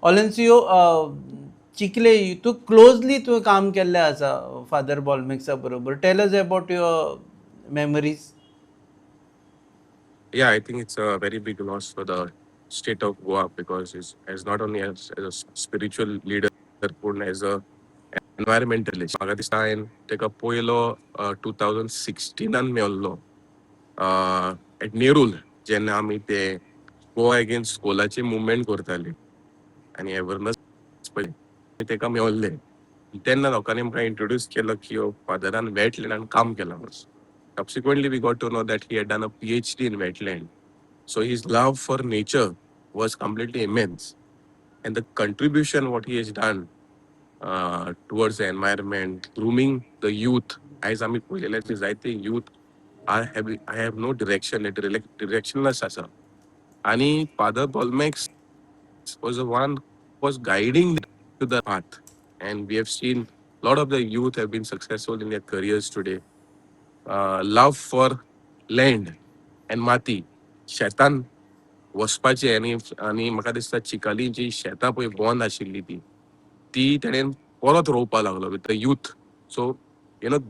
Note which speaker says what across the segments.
Speaker 1: ऑलेन्सियो चिखले तू क्लोजली तुवें काम केल्लें आसा फादर बॉलमॅक्सा बरोबर. Tell us about your memories.
Speaker 2: Yeah, I think it's a very big loss for the state of Goa because it's as not only as a spiritual leader, but as a environmentalist. म्हाका दिसता हांवें तेका पयलो 2016 मेळ्ळो eight Nerul, जेन्ना आमी ते Goa against स्कूलाची movement करताली आनी अवेरनस पळय तेका मेळ्ळें. तेन्ना लोकांनी आमकां इंट्रोड्यूस केलो की हो फादरान वेटलँडान काम केलां म्हणून. Subsequently, we got to know that he had done a PhD in wetland. So his love for nature was completely immense. And the contribution what he has done towards the environment, grooming the youth, as आमी पळयलें की जायते youth I have no direction, directionless आसा. आणि Father Bolmax was the one who was guiding them to the path. And we have seen a lot of the youth have been successful in their careers today. Love for land and माती, शेतान वचपाचें आनी म्हाका दिसता चिकाली जी शेतां पळय बंद आशिल्ली ती तेणेन परत रोवपा लागलो with the youth. So,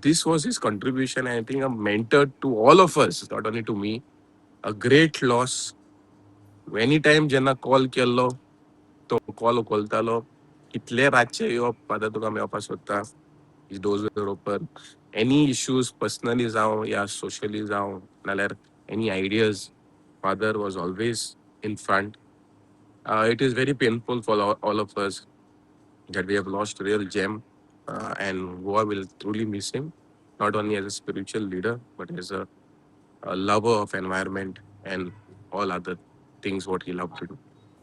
Speaker 2: this was his contribution, and I think a mentor to all of us, not only to me. A great loss. Any time जेन्ना कॉल केल्लो तो कॉल उखलतालो, कितले रातचे येवप फादर तुका मेळपाक सोदता. His doors were open. Any issues personally जावं या socially जावं नाल्यार any ideas, father was always in front. It is very painful for all of us that we have lost a real gem, and Goa will truly miss him, not only as a spiritual leader, but as a lover of environment and all other things what he loved to do.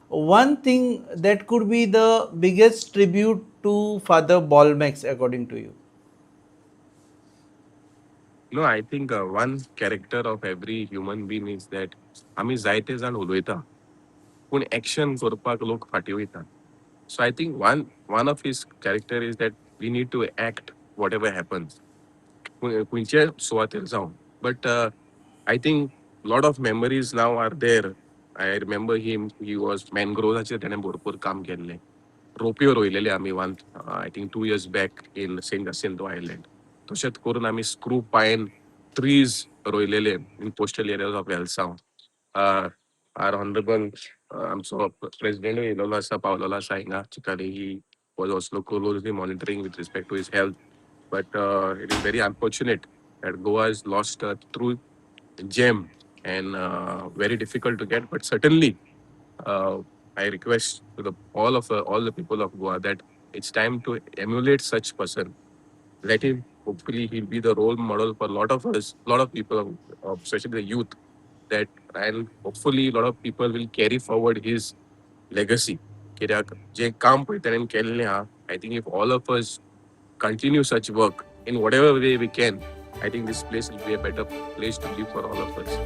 Speaker 1: One thing that could be the biggest tribute to Father Bolmax according to you?
Speaker 2: No, I think one character of every human being is that आमी जायते जाण उलयता पूण action करपाक लोक फाटी वयता. So I think one of his character is that we need to act whatever happens. खंयचे सुवातेर जावं. But I think lot of memories now are there. I remember him, he was mangroveचेर तेणें भरपूर काम केल्लें. रोपयो रोयलेले आमी I think 2 years back in St. Jacinto Island. तशेंच करून आमी screw pine trees रोयलेले in coastal areas of Elsaw. Our honorable आमचो president येयलोलो आसा पावलोलो आसा हिंगा Chicalim. He was also closely monitoring with respect to his health. But it is very unfortunate that Goa has lost a true gem and very difficult to get. But certainly, I request to all the people of Goa that it's time to emulate such person. Let him. Hopefully, he'll be the role model for a lot of us, a lot of people, especially the youth. And hopefully, a lot of people will carry forward his legacy. कित्याक जे काम पळय तेणेन केल्लें आहा, I think if all of us continue such work in whatever way we can, I think this place will be a better place to live for all of us.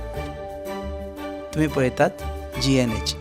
Speaker 1: तुम्ही पळयतात GNH.